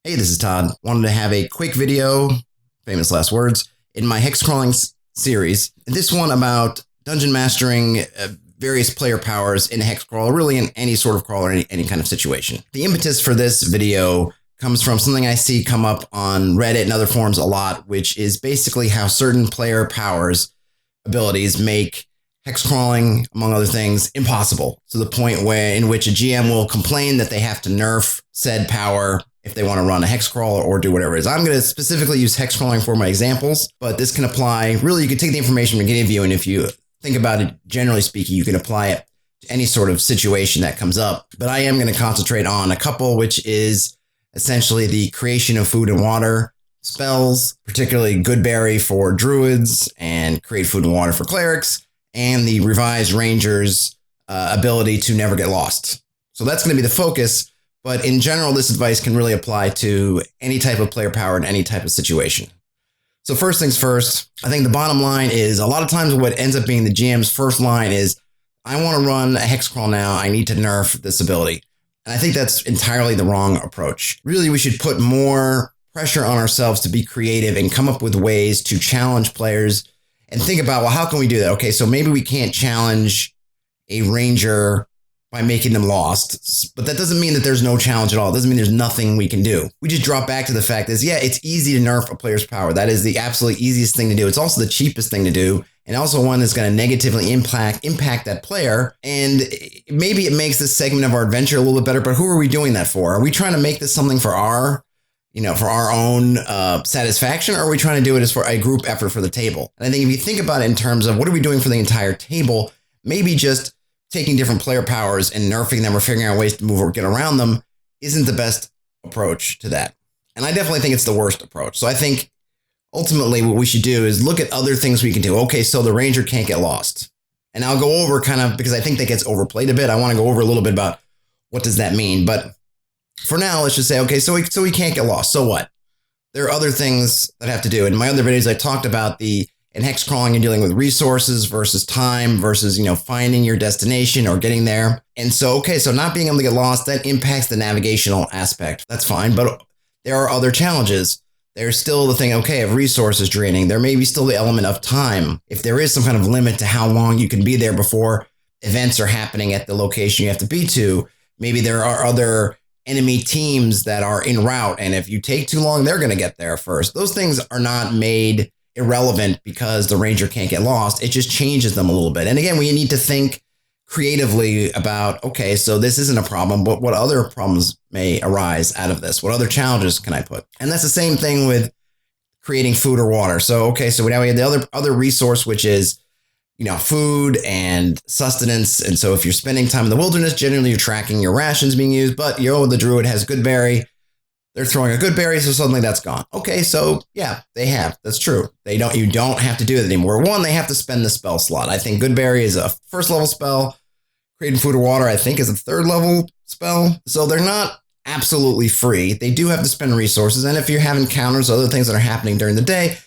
Hey, this is Todd. Wanted to have a quick video, famous last words, in my hexcrawling series. This one about dungeon mastering various player powers in hexcrawl, really in any sort of crawl or any kind of situation. The impetus for this video comes from something I see come up on Reddit and other forums a lot, which is basically how certain player powers, abilities make hexcrawling, among other things, impossible, to the point in which a GM will complain that they have to nerf said power if they want to run a hexcrawl or do whatever it is. I'm going to specifically use hexcrawling for my examples, but this can apply. Really, you can take the information from any of you, and if you think about it, generally speaking, you can apply it to any sort of situation that comes up. But I am going to concentrate on a couple, which is essentially the creation of food and water spells, particularly Goodberry for druids and create food and water for clerics, and the revised ranger's ability to never get lost. So that's going to be the focus. But in general, this advice can really apply to any type of player power in any type of situation. So first things first, I think the bottom line is a lot of times what ends up being the GM's first line is, I want to run a hexcrawl now. I need to nerf this ability. And I think that's entirely the wrong approach. Really, we should put more pressure on ourselves to be creative and come up with ways to challenge players and think about, well, how can we do that? Okay, so maybe we can't challenge a ranger by making them lost. But that doesn't mean that there's no challenge at all. It doesn't mean there's nothing we can do. We just drop back to the fact is, yeah, it's easy to nerf a player's power. That is the absolute easiest thing to do. It's also the cheapest thing to do, and also one that's going to negatively impact that player. And maybe it makes this segment of our adventure a little bit better, but who are we doing that for? Are we trying to make this something for our own satisfaction, or are we trying to do it as for a group effort for the table? And I think if you think about it in terms of what are we doing for the entire table, maybe just taking different player powers and nerfing them or figuring out ways to move or get around them isn't the best approach to that. And I definitely think it's the worst approach. So I think ultimately what we should do is look at other things we can do. Okay, so the ranger can't get lost. And I'll go over kind of, because I think that gets overplayed a bit. I want to go over a little bit about what does that mean. But for now, let's just say, okay, so we can't get lost. So what? There are other things that I have to do. In my other videos, I talked about in hexcrawling, you're dealing with resources versus time versus, finding your destination or getting there. And so, okay, so not being able to get lost, that impacts the navigational aspect. That's fine. But there are other challenges. There's still the thing, okay, of resources draining. There may be still the element of time. If there is some kind of limit to how long you can be there before events are happening at the location you have to be to, maybe there are other enemy teams that are en route. And if you take too long, they're going to get there first. Those things are not made irrelevant because the ranger can't get lost. It just changes them a little bit. And again, we need to think creatively about, okay, so this isn't a problem, but what other problems may arise out of this? What other challenges can I put? And that's the same thing with creating food or water. So, okay, so now we have the other resource, which is, food and sustenance. And so if you're spending time in the wilderness, generally you're tracking your rations being used, but the druid has Goodberry. They're throwing a Goodberry, so suddenly that's gone. Okay, so yeah, they have. That's true. You don't have to do it anymore. One, they have to spend the spell slot. I think Goodberry is a first level spell. Creating food or water, I think, is a third level spell. So they're not absolutely free. They do have to spend resources. And if you have encounters, other things that are happening during the day,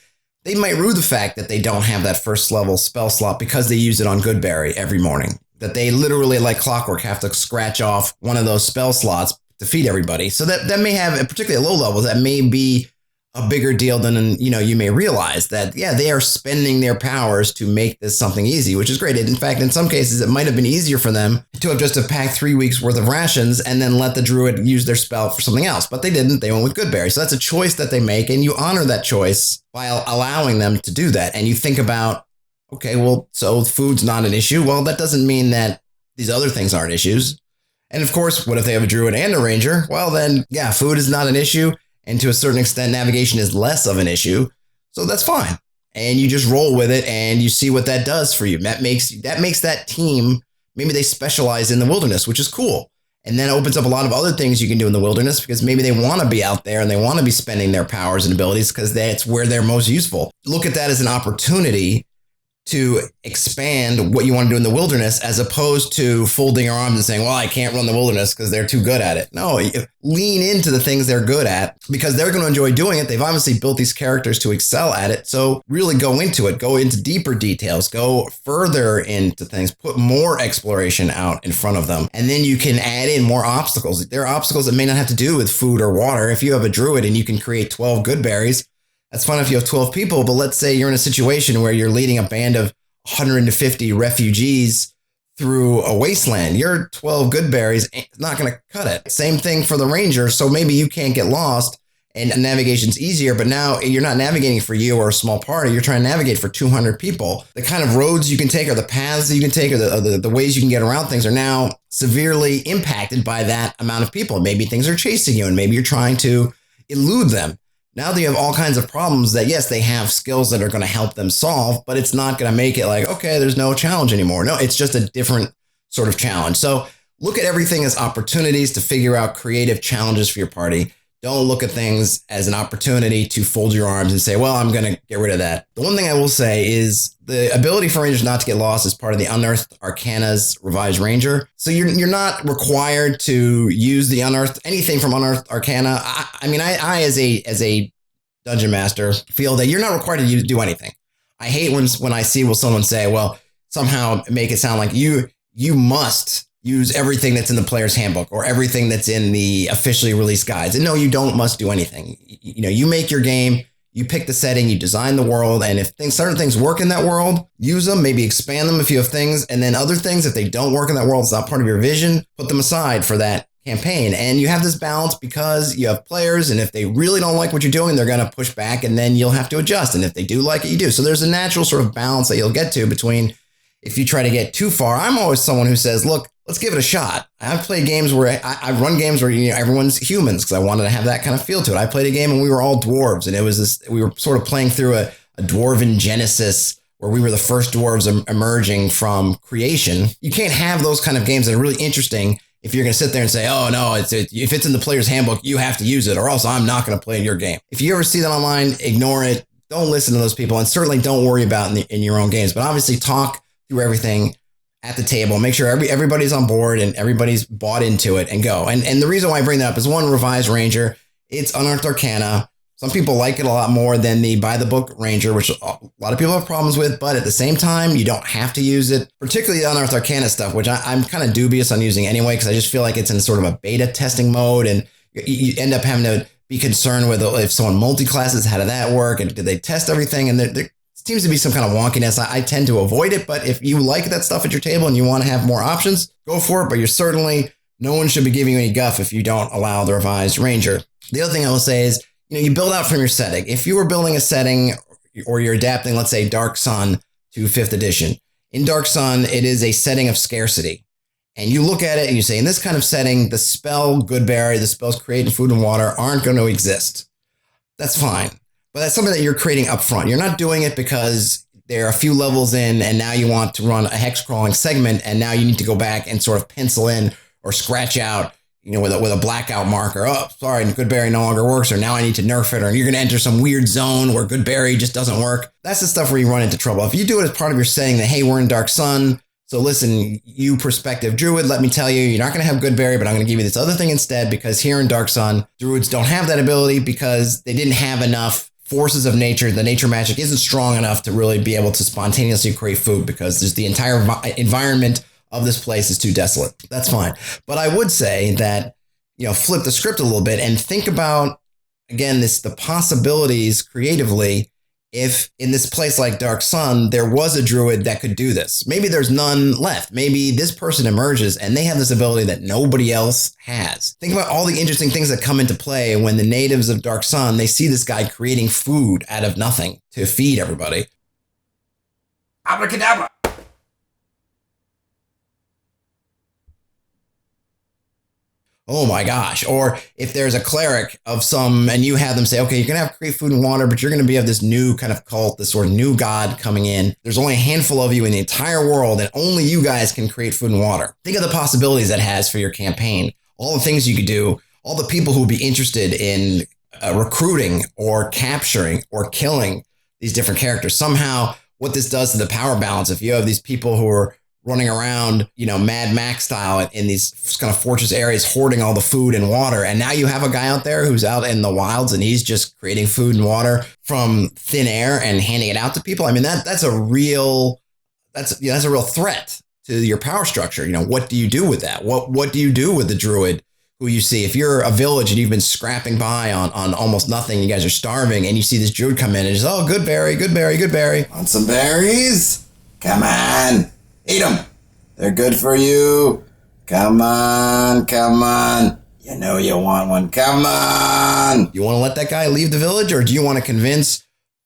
they might rue the fact that they don't have that first level spell slot because they use it on Goodberry every morning. That they literally, like clockwork, have to scratch off one of those spell slots to feed everybody. So that may have, particularly at low levels, that may be a bigger deal than, you may realize that, yeah, they are spending their powers to make this something easy, which is great. In fact, in some cases, it might have been easier for them to have just packed 3 weeks worth of rations and then let the druid use their spell for something else. But they didn't. They went with Goodberry. So that's a choice that they make, and you honor that choice by allowing them to do that. And you think about, okay, well, so food's not an issue. Well, that doesn't mean that these other things aren't issues. And of course, what if they have a druid and a ranger? Well, then, yeah, food is not an issue. And to a certain extent, navigation is less of an issue. So that's fine. And you just roll with it and you see what that does for you. That makes that team, maybe they specialize in the wilderness, which is cool. And then it opens up a lot of other things you can do in the wilderness because maybe they want to be out there and they want to be spending their powers and abilities because that's where they're most useful. Look at that as an opportunity to expand what you want to do in the wilderness, as opposed to folding your arms and saying, well, I can't run the wilderness because they're too good at it. No, lean into the things they're good at because they're going to enjoy doing it. They've obviously built these characters to excel at it. So really go into it, go into deeper details, go further into things, put more exploration out in front of them. And then you can add in more obstacles. There are obstacles that may not have to do with food or water. If you have a druid and you can create 12 Goodberries, that's fine if you have 12 people, but let's say you're in a situation where you're leading a band of 150 refugees through a wasteland. Your 12 Goodberries ain't not going to cut it. Same thing for the ranger. So maybe you can't get lost and navigation's easier, but now you're not navigating for you or a small party. You're trying to navigate for 200 people. The kind of roads you can take or the paths that you can take or the ways you can get around things are now severely impacted by that amount of people. Maybe things are chasing you and maybe you're trying to elude them. Now that you have all kinds of problems that, yes, they have skills that are going to help them solve, but it's not going to make it like, okay, there's no challenge anymore. No, it's just a different sort of challenge. So look at everything as opportunities to figure out creative challenges for your party. Don't look at things as an opportunity to fold your arms and say, well, I'm going to get rid of that. The one thing I will say is the ability for Rangers not to get lost is part of the Unearthed Arcana's Revised Ranger. So you're not required to use the Unearthed, anything from Unearthed Arcana. I as a dungeon master feel that you're not required to do anything. I hate when I see someone say, well, somehow make it sound like you must use everything that's in the player's handbook or everything that's in the officially released guides. And no, you must do anything. You make your game, you pick the setting, you design the world. And if certain things work in that world, use them, maybe expand them if you have things. And then other things, if they don't work in that world, it's not part of your vision, put them aside for that campaign. And you have this balance because you have players. And if they really don't like what you're doing, they're going to push back and then you'll have to adjust. And if they do like it, you do. So there's a natural sort of balance that you'll get to between if you try to get too far. I'm always someone who says, look, let's give it a shot. I've played games where I run games where everyone's humans because I wanted to have that kind of feel to it. I played a game and we were all dwarves, and it was we were sort of playing through a dwarven genesis where we were the first dwarves emerging from creation. You can't have those kind of games that are really interesting if you're going to sit there and say, oh no, if it's in the player's handbook, you have to use it or else I'm not going to play in your game. If you ever see that online, ignore it. Don't listen to those people, and certainly don't worry about it in your own games. But obviously talk through everything at the table, make sure everybody's on board and everybody's bought into it and go. And the reason why I bring that up is one, Revised Ranger, it's Unearthed Arcana. Some people like it a lot more than the by the book Ranger, which a lot of people have problems with, but at the same time, you don't have to use it, particularly the Unearthed Arcana stuff, which I'm kind of dubious on using anyway, because I just feel like it's in sort of a beta testing mode and you end up having to be concerned with if someone multi-classes, how did that work? And did they test everything? And there seems to be some kind of wonkiness. I tend to avoid it, but if you like that stuff at your table and you want to have more options, go for it. But no one should be giving you any guff if you don't allow the Revised Ranger. The other thing I will say is, you build out from your setting. If you were building a setting or you're adapting, let's say Dark Sun to 5th edition, in Dark Sun, it is a setting of scarcity. And you look at it and you say, in this kind of setting, the spell Goodberry, the spells creating food and water aren't going to exist. That's fine. But that's something that you're creating up front. You're not doing it because there are a few levels in and now you want to run a hex crawling segment and now you need to go back and sort of pencil in or scratch out, with a blackout marker. Oh, sorry, Goodberry no longer works, or now I need to nerf it, or you're going to enter some weird zone where Goodberry just doesn't work. That's the stuff where you run into trouble. If you do it as part of your setting that, hey, we're in Dark Sun, so listen, you prospective druid, let me tell you, you're not going to have Goodberry, but I'm going to give you this other thing instead, because here in Dark Sun, druids don't have that ability because they didn't have enough forces of nature. The nature magic isn't strong enough to really be able to spontaneously create food because there's the entire environment of this place is too desolate. That's fine. But I would say that, flip the script a little bit and think about, again, the possibilities creatively. If in this place like Dark Sun, there was a druid that could do this, maybe there's none left. Maybe this person emerges and they have this ability that nobody else has. Think about all the interesting things that come into play when the natives of Dark Sun, they see this guy creating food out of nothing to feed everybody. Abracadabra. Oh my gosh. Or if there's a cleric of and you have them say, okay, you're going to have to create food and water, but you're going to have this new kind of cult, this sort of new god coming in. There's only a handful of you in the entire world and only you guys can create food and water. Think of the possibilities that has for your campaign, all the things you could do, all the people who would be interested in recruiting or capturing or killing these different characters. Somehow, what this does to the power balance. If you have these people who are running around, Mad Max style in these kind of fortress areas, hoarding all the food and water. And now you have a guy out there who's out in the wilds and he's just creating food and water from thin air and handing it out to people. I mean, that's a real threat to your power structure. What do you do with that? What do you do with the druid who you see? If you're a village and you've been scrapping by on almost nothing, you guys are starving, and you see this druid come in and just, oh, Goodberry. Want some berries? Come on. Eat them. They're good for you. Come on. You know you want one. Come on. You want to let that guy leave the village, or do you want to convince,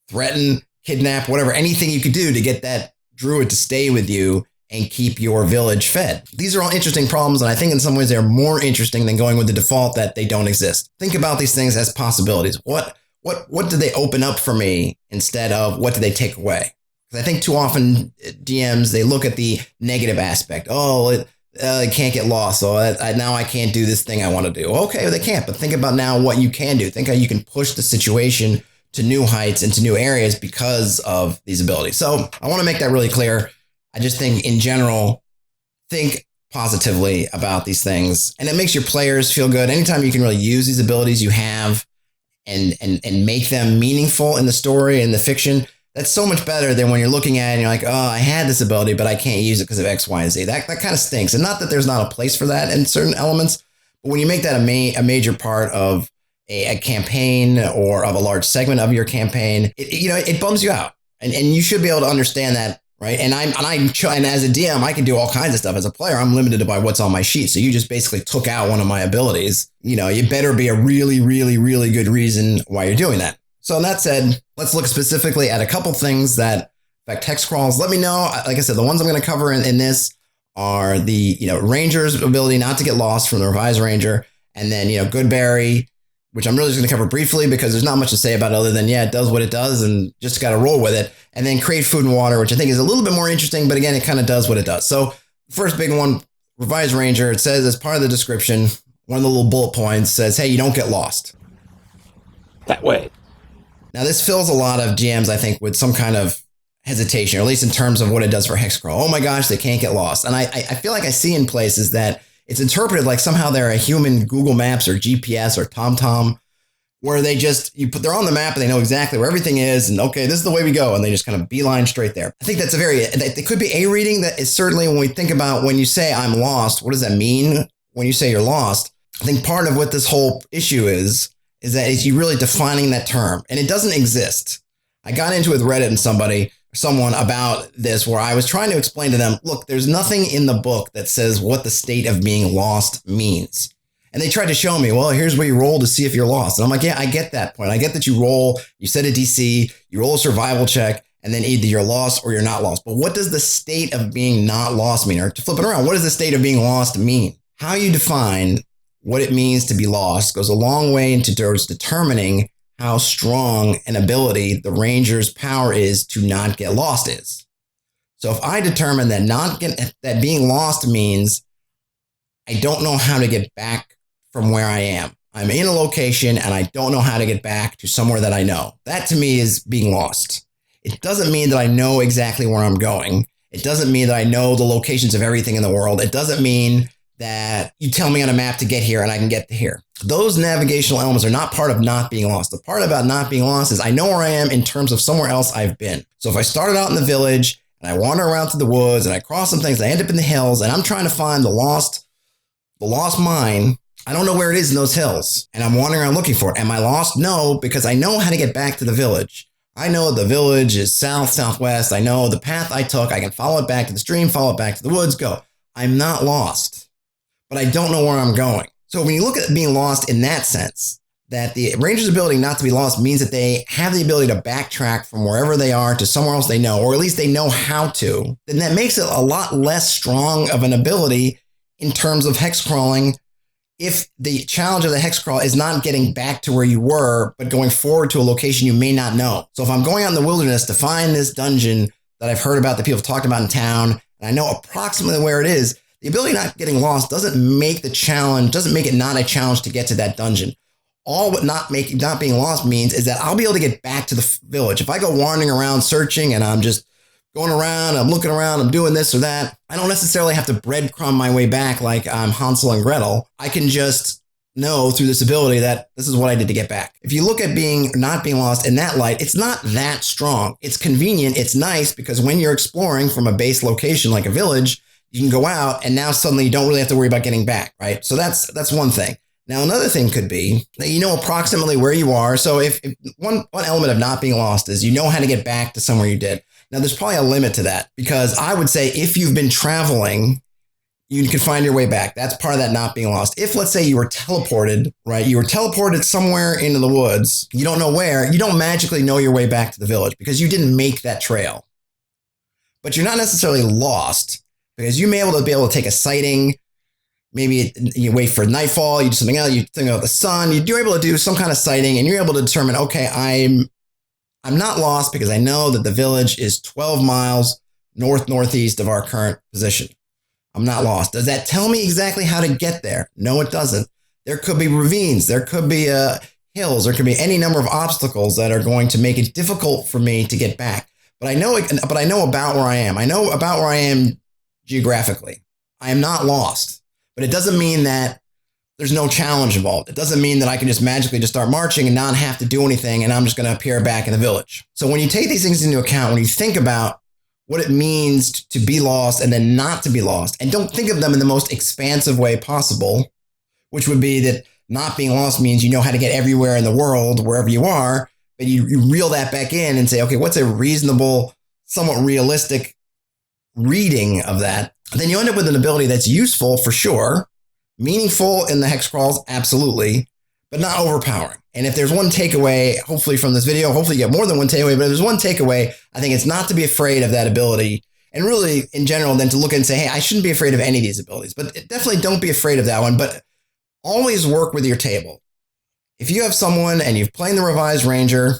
threaten, kidnap, whatever, anything you could do to get that druid to stay with you and keep your village fed? These are all interesting problems, and I think in some ways they're more interesting than going with the default that they don't exist. Think about these things as possibilities. What do they open up for me instead of what do they take away? Because I think too often DMs, they look at the negative aspect. Oh, it can't get lost. So now I can't do this thing I want to do. Okay, they can't. But think about now what you can do. Think how you can push the situation to new heights and to new areas because of these abilities. So I want to make that really clear. I just think in general, think positively about these things. And it makes your players feel good. Anytime you can really use these abilities you have and make them meaningful in the story and the fiction, that's so much better than when you're looking at it and you're like, oh, I had this ability, but I can't use it because of X, Y, and Z. That kind of stinks. And not that there's not a place for that in certain elements, but when you make that a major part of a campaign or of a large segment of your campaign, it bums you out. And you should be able to understand that, right? And and as a DM, I can do all kinds of stuff. As a player, I'm limited by what's on my sheet. So you just basically took out one of my abilities. You better be a really, really, really good reason why you're doing that. So that said, let's look specifically at a couple things that affect hexcrawls. Let me know. Like I said, the ones I'm going to cover in this are the Ranger's ability not to get lost from the Revised Ranger, and then Goodberry, which I'm really just going to cover briefly because there's not much to say about it other than it does what it does and just got to roll with it. And then create food and water, which I think is a little bit more interesting, but again, it kind of does what it does. So first big one, Revised Ranger. It says as part of the description, one of the little bullet points says, hey, you don't get lost. That way. Now, this fills a lot of GMs, I think, with some kind of hesitation, or at least in terms of what it does for Hexcrawl. Oh my gosh, they can't get lost. And I feel like I see in places that it's interpreted like somehow they're a human Google Maps or GPS or TomTom, where they're on the map and they know exactly where everything is. And okay, this is the way we go. And they just kind of beeline straight there. I think it could be a reading that is certainly when we think about when you say I'm lost, what does that mean when you say you're lost? I think part of what this whole issue is that is you really defining that term, and it doesn't exist. I got into it with Reddit and someone about this where I was trying to explain to them, look, there's nothing in the book that says what the state of being lost means. And they tried to show me, well, here's where you roll to see if you're lost. And I'm like, yeah, I get that point. I get that you roll, you set a DC, you roll a survival check, and then either you're lost or you're not lost. But what does the state of being not lost mean? Or to flip it around, what does the state of being lost mean? How you define what it means to be lost goes a long way towards determining how strong an ability the Ranger's power is to not get lost is. So if I determine that being lost means I don't know how to get back from where I am. I'm in a location and I don't know how to get back to somewhere that I know. That to me is being lost. It doesn't mean that I know exactly where I'm going. It doesn't mean that I know the locations of everything in the world. It doesn't mean that you tell me on a map to get here and I can get to here. Those navigational elements are not part of not being lost. The part about not being lost is I know where I am in terms of somewhere else I've been. So if I started out in the village and I wander around through the woods and I cross some things, I end up in the hills and I'm trying to find the lost mine. I don't know where it is in those hills and I'm wandering around looking for it. Am I lost? No, because I know how to get back to the village. I know the village is south, southwest. I know the path I took. I can follow it back to the stream, follow it back to the woods, go. I'm not lost. But I don't know where I'm going. So when you look at being lost in that sense, that the Ranger's ability not to be lost means that they have the ability to backtrack from wherever they are to somewhere else they know, or at least they know how to, then that makes it a lot less strong of an ability in terms of hex crawling if the challenge of the hex crawl is not getting back to where you were, but going forward to a location you may not know. So if I'm going out in the wilderness to find this dungeon that I've heard about, that people have talked about in town, and I know approximately where it is, the ability not getting lost doesn't make it not a challenge to get to that dungeon. All what not being lost means is that I'll be able to get back to the village. If I go wandering around searching and I'm just going around, I'm looking around, I'm doing this or that. I don't necessarily have to breadcrumb my way back like I'm Hansel and Gretel. I can just know through this ability that this is what I did to get back. If you look at not being lost in that light, it's not that strong. It's convenient. It's nice because when you're exploring from a base location like a village, you can go out and now suddenly you don't really have to worry about getting back, right? So that's one thing. Now, another thing could be that you know approximately where you are. So if one element of not being lost is you know how to get back to somewhere you did. Now, there's probably a limit to that because I would say if you've been traveling, you can find your way back. That's part of that not being lost. If, let's say, you were teleported, right? You were teleported somewhere into the woods. You don't know where. You don't magically know your way back to the village because you didn't make that trail. But you're not necessarily lost because you may be able to take a sighting. Maybe you wait for nightfall. You do something else. You think about the sun. You're able to do some kind of sighting and you're able to determine, okay, I'm not lost because I know that the village is 12 miles northeast of our current position. I'm not lost. Does that tell me exactly how to get there? No, it doesn't. There could be ravines. There could be hills. There could be any number of obstacles that are going to make it difficult for me to get back. But I know about where I am. I know about where I am geographically. I am not lost. But it doesn't mean that there's no challenge involved. It doesn't mean that I can just magically just start marching and not have to do anything and I'm just going to appear back in the village. So when you take these things into account, when you think about what it means to be lost and then not to be lost, and don't think of them in the most expansive way possible, which would be that not being lost means you know how to get everywhere in the world, wherever you are, but you reel that back in and say, okay, what's a reasonable, somewhat realistic reading of that? Then you end up with an ability that's useful for sure, meaningful in the hex crawls, absolutely, but not overpowering. And if there's one takeaway, hopefully from this video, hopefully you get more than one takeaway, but if there's one takeaway, I think it's not to be afraid of that ability. And really, in general, then to look and say, hey, I shouldn't be afraid of any of these abilities, but definitely don't be afraid of that one, but always work with your table. If you have someone and you've played the Revised Ranger,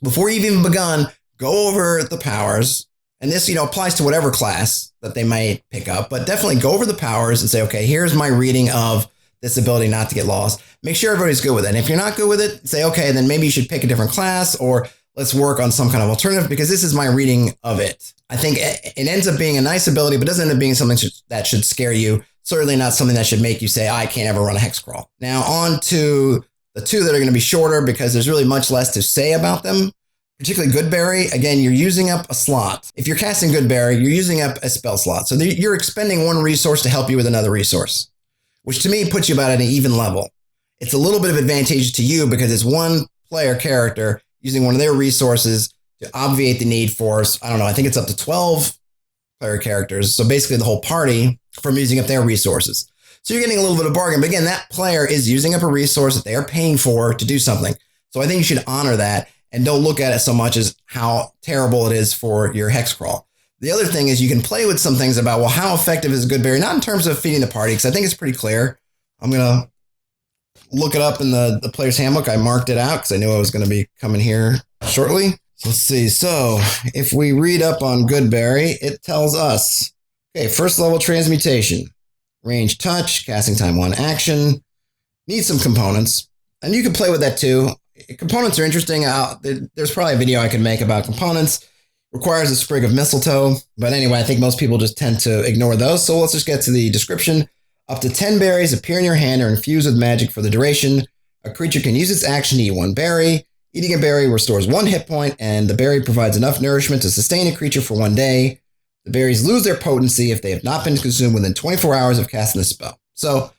before you've even begun, go over the powers. And this, applies to whatever class that they might pick up, but definitely go over the powers and say, okay, here's my reading of this ability not to get lost. Make sure everybody's good with it. And if you're not good with it, say, okay, then maybe you should pick a different class or let's work on some kind of alternative because this is my reading of it. I think it ends up being a nice ability, but doesn't end up being something that should scare you. Certainly not something that should make you say, I can't ever run a hex crawl. Now on to the two that are going to be shorter because there's really much less to say about them. Particularly Goodberry, again, you're using up a slot. If you're casting Goodberry, you're using up a spell slot. So you're expending one resource to help you with another resource, which to me puts you about at an even level. It's a little bit of advantage to you because it's one player character using one of their resources to obviate the need for, I think it's up to 12 player characters. So basically the whole party from using up their resources. So you're getting a little bit of bargain. But again, that player is using up a resource that they are paying for to do something. So I think you should honor that. And don't look at it so much as how terrible it is for your hex crawl. The other thing is you can play with some things about, well, how effective is Goodberry? Not in terms of feeding the party, because I think it's pretty clear. I'm going to look it up in the player's handbook. I marked it out because I knew I was going to be coming here shortly. So let's see. So if we read up on Goodberry, it tells us, okay, first level transmutation, range touch, casting time 1 action, needs some components. And you can play with that too. Components are interesting. There's probably a video I can make about components. Requires a sprig of mistletoe. But anyway, I think most people just tend to ignore those. So let's just get to the description. Up to 10 berries appear in your hand or infused with magic for the duration. A creature can use its action to eat 1 berry. Eating a berry restores 1 hit point, and the berry provides enough nourishment to sustain a creature for 1 day. The berries lose their potency if they have not been consumed within 24 hours of casting the spell. So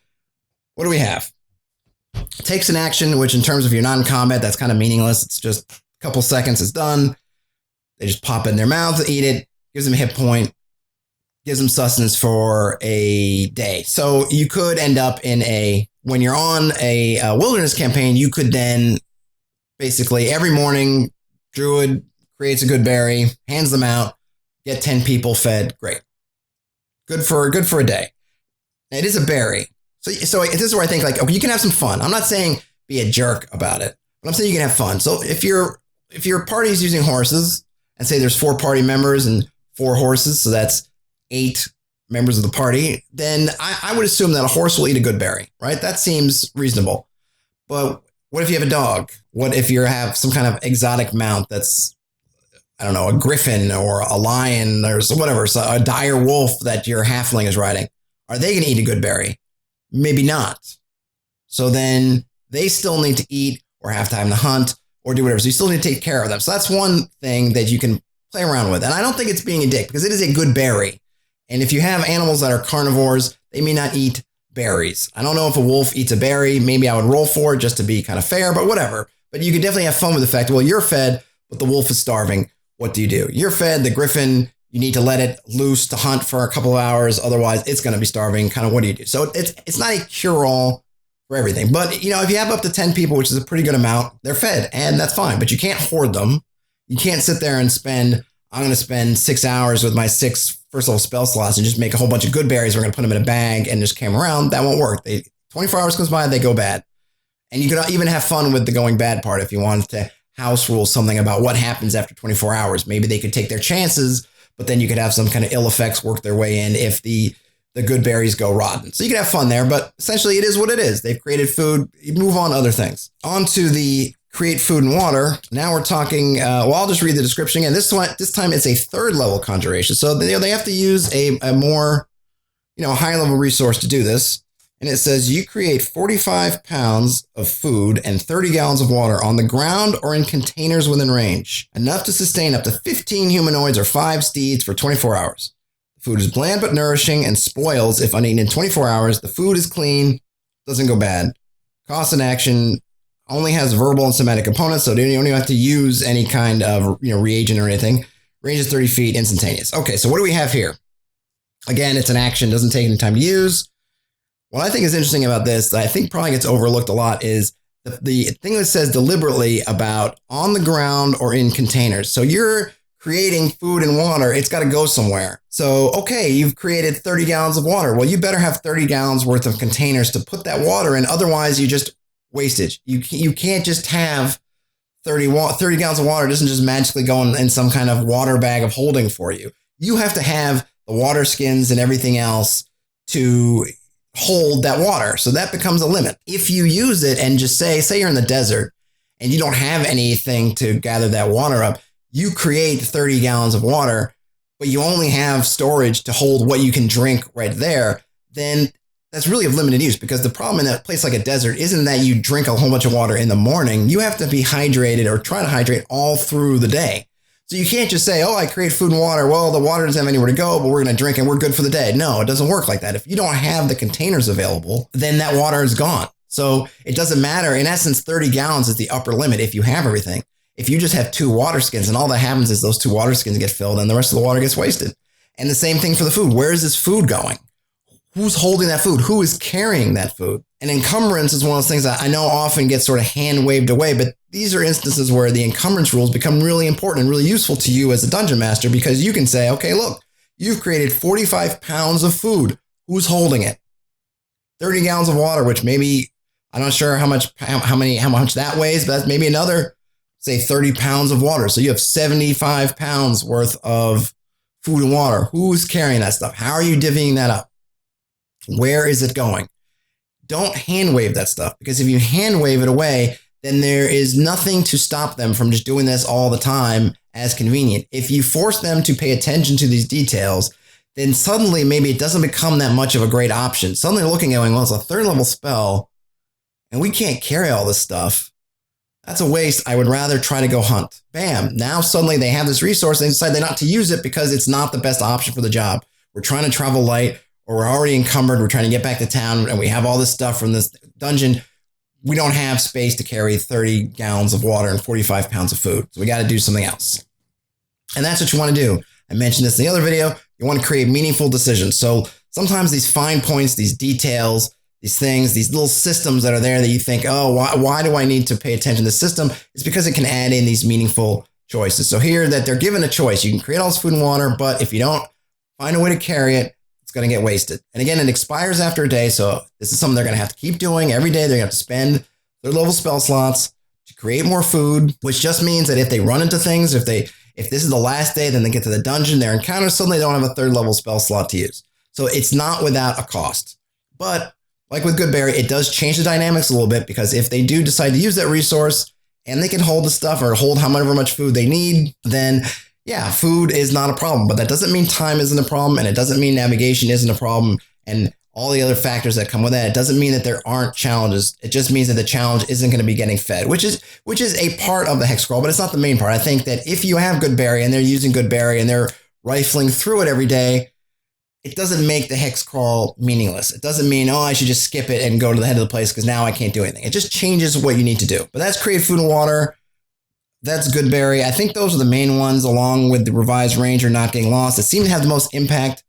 what do we have? Takes an action, which in terms of you're not in combat, that's kind of meaningless. It's just a couple seconds, it's done. They just pop it in their mouth, eat it, gives them a hit point, gives them sustenance for a day. So you could end up when you're on a wilderness campaign, you could then basically every morning, Druid creates a Goodberry, hands them out, get 10 people fed. Great. Good for a day. It is a berry. So this is where I think okay, you can have some fun. I'm not saying be a jerk about it, but I'm saying you can have fun. So if your party is using horses and say there's 4 party members and 4 horses, so that's 8 members of the party, then I would assume that a horse will eat a Goodberry, right? That seems reasonable. But what if you have a dog? What if you have some kind of exotic mount that's I don't know, a griffin or a lion or whatever, so a dire wolf that your halfling is riding, are they going to eat a Goodberry? Maybe not. So then they still need to eat or have time to hunt or do whatever. So you still need to take care of them. So that's one thing that you can play around with. And I don't think it's being a dick because it is a good berry. And if you have animals that are carnivores, they may not eat berries. I don't know if a wolf eats a berry. Maybe I would roll for it just to be kind of fair, but whatever. But you could definitely have fun with the fact, well, you're fed, but the wolf is starving. What do? You're fed, the griffin, you need to let it loose to hunt for a couple of hours. Otherwise, it's going to be starving. Kind of what do you do? So it's not a cure-all for everything. But, you know, if you have up to 10 people, which is a pretty good amount, they're fed, and that's fine. But you can't hoard them. You can't sit there and I'm going to spend 6 hours with my 6 first level spell slots and just make a whole bunch of good berries. We're going to put them in a bag and just carry them around. That won't work. 24 hours goes by, they go bad. And you can even have fun with the going bad part if you wanted to house rule something about what happens after 24 hours. Maybe they could take their chances, but then you could have some kind of ill effects work their way in if the good berries go rotten. So you can have fun there, but essentially it is what it is. They've created food. You move on to other things. On to the create food and water. Now we're talking, I'll just read the description again. This time it's a third level conjuration. So they have to use a more, high level resource to do this. And it says you create 45 pounds of food and 30 gallons of water on the ground or in containers within range, enough to sustain up to 15 humanoids or 5 steeds for 24 hours. The food is bland but nourishing and spoils if uneaten in 24 hours. The food is clean, doesn't go bad. Cost and action only has verbal and somatic components, so you don't even have to use any kind of reagent or anything. Range is 30 feet, instantaneous. Okay, so what do we have here? Again, it's an action, doesn't take any time to use. What I think is interesting about this, that I think probably gets overlooked a lot, is the thing that says deliberately about on the ground or in containers. So you're creating food and water, it's got to go somewhere. So, okay, you've created 30 gallons of water. Well, you better have 30 gallons worth of containers to put that water in. Otherwise, you just wastage. You can't just have 30 gallons of water. It doesn't just magically go in some kind of water bag of holding for you. You have to have the water skins and everything else to hold that water. So that becomes a limit. If you use it and just say you're in the desert and you don't have anything to gather that water up, you create 30 gallons of water, but you only have storage to hold what you can drink right there, then that's really of limited use, because the problem in a place like a desert isn't that you drink a whole bunch of water in the morning. You have to be hydrated or try to hydrate all through the day. So you can't just say, I create food and water. Well, the water doesn't have anywhere to go, but we're going to drink and we're good for the day. No, it doesn't work like that. If you don't have the containers available, then that water is gone. So it doesn't matter. In essence, 30 gallons is the upper limit if you have everything. If you just have 2 water skins and all that happens is those 2 water skins get filled and the rest of the water gets wasted. And the same thing for the food. Where is this food going? Who's holding that food? Who is carrying that food? And encumbrance is one of those things that I know often gets sort of hand waved away, but these are instances where the encumbrance rules become really important and really useful to you as a dungeon master, because you can say, okay, look, you've created 45 pounds of food. Who's holding it? 30 gallons of water, which maybe, I'm not sure how much that weighs, but that's maybe another, say 30 pounds of water. So you have 75 pounds worth of food and water. Who's carrying that stuff? How are you divvying that up? Where is it going? Don't hand wave that stuff, because if you hand wave it away, then there is nothing to stop them from just doing this all the time as convenient. If you force them to pay attention to these details, then suddenly maybe it doesn't become that much of a great option. Suddenly they're looking at going, well, it's a 3rd level spell and we can't carry all this stuff. That's a waste. I would rather try to go hunt. Bam. Now suddenly they have this resource and they decide not to use it because it's not the best option for the job. We're trying to travel light, or we're already encumbered. We're trying to get back to town and we have all this stuff from this dungeon. We don't have space to carry 30 gallons of water and 45 pounds of food. So we got to do something else. And that's what you want to do. I mentioned this in the other video. You want to create meaningful decisions. So sometimes these fine points, these details, these things, these little systems that are there that you think, why do I need to pay attention to the system? It's because it can add in these meaningful choices. So here that they're given a choice. You can create all this food and water, but if you don't find a way to carry it, going to get wasted. And again, it expires after a day. So this is something they're going to have to keep doing every day. They're going to have to spend 3rd level spell slots to create more food, which just means that if they run into things, if this is the last day, then they get to the dungeon, their encounter, suddenly they don't have a 3rd level spell slot to use. So it's not without a cost. But like with Goodberry, it does change the dynamics a little bit, because if they do decide to use that resource and they can hold the stuff or hold however much food they need, then yeah, food is not a problem. But that doesn't mean time isn't a problem, and it doesn't mean navigation isn't a problem, and all the other factors that come with that. It doesn't mean that there aren't challenges. It just means that the challenge isn't going to be getting fed, which is a part of the Hexcrawl, but it's not the main part. I think that if you have Goodberry and they're using Goodberry and they're rifling through it every day, it doesn't make the Hexcrawl meaningless. It doesn't mean, oh, I should just skip it and go to the head of the place because now I can't do anything. It just changes what you need to do. But that's create food and water. That's Goodberry. I think those are the main ones, along with the revised ranger not getting lost. It seemed to have the most impact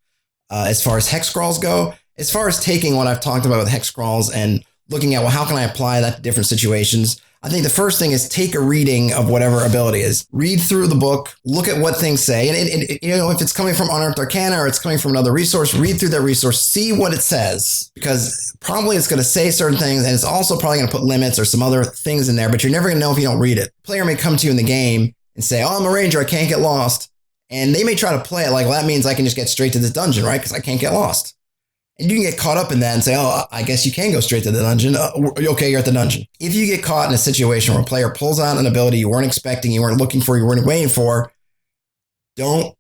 as far as Hexcrawls go. As far as taking what I've talked about with Hexcrawls and looking at, well, how can I apply that to different situations? I think the first thing is take a reading of whatever ability is. Read through the book, look at what things say. And if it's coming from Unearthed Arcana or it's coming from another resource, read through that resource, see what it says. Because probably it's going to say certain things, and it's also probably going to put limits or some other things in there, but you're never going to know if you don't read it. The player may come to you in the game and say, oh, I'm a ranger, I can't get lost. And they may try to play it like, well, that means I can just get straight to this dungeon, right? Because I can't get lost. And you can get caught up in that and say, oh, I guess you can go straight to the dungeon. Okay, you're at the dungeon. If you get caught in a situation where a player pulls out an ability you weren't expecting, you weren't looking for, you weren't waiting for, don't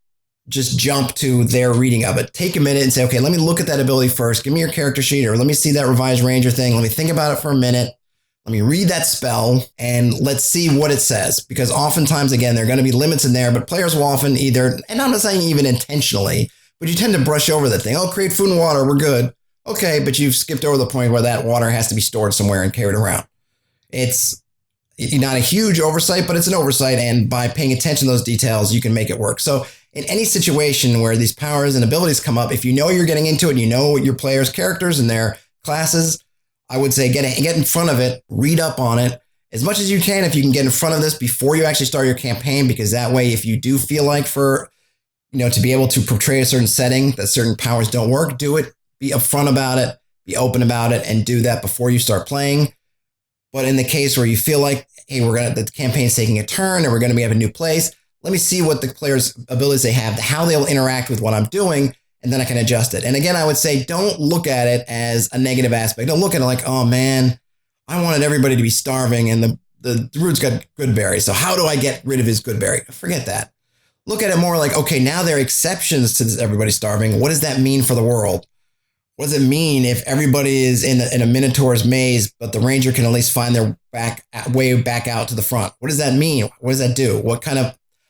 just jump to their reading of it. Take a minute and say, okay, let me look at that ability first. Give me your character sheet, or let me see that revised ranger thing. Let me think about it for a minute. Let me read that spell and let's see what it says. Because oftentimes, again, there are going to be limits in there, but players will often either, and I'm not saying even intentionally, but you tend to brush over that thing. Oh, create food and water, we're good. Okay, but you've skipped over the point where that water has to be stored somewhere and carried around. It's not a huge oversight, but it's an oversight, and by paying attention to those details, you can make it work. So in any situation where these powers and abilities come up, if you know you're getting into it, you know your players' characters and their classes, I would say get in front of it, read up on it as much as you can if you can get in front of this before you actually start your campaign, because that way, if you do feel like to be able to portray a certain setting that certain powers don't work, do it, be upfront about it, be open about it, and do that before you start playing. But in the case where you feel like, hey, the campaign's taking a turn and we're going to have a new place, let me see what the players' abilities they have, how they'll interact with what I'm doing, and then I can adjust it. And again, I would say don't look at it as a negative aspect. Don't look at it like, oh man, I wanted everybody to be starving and the Druid's got Goodberry, so how do I get rid of his Goodberry? Forget that. Look at it more like, okay, now there are exceptions to this, everybody starving. What does that mean for the world? What does it mean if everybody is in a Minotaur's maze, but the ranger can at least find their way back out to the front? What does that mean? What does that do?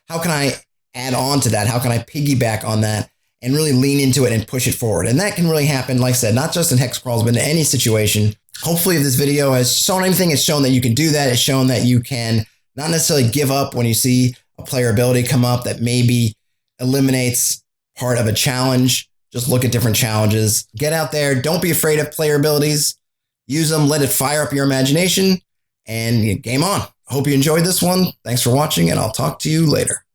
How can I add on to that? How can I piggyback on that and really lean into it and push it forward? And that can really happen, like I said, not just in Hexcrawls, but in any situation. Hopefully if this video has shown anything, it's shown that you can do that. It's shown that you can not necessarily give up when you see a player ability come up that maybe eliminates part of a challenge. Just look at different challenges. Get out there. Don't be afraid of player abilities. Use them. Let it fire up your imagination. And game on. I hope you enjoyed this one. Thanks for watching, and I'll talk to you later.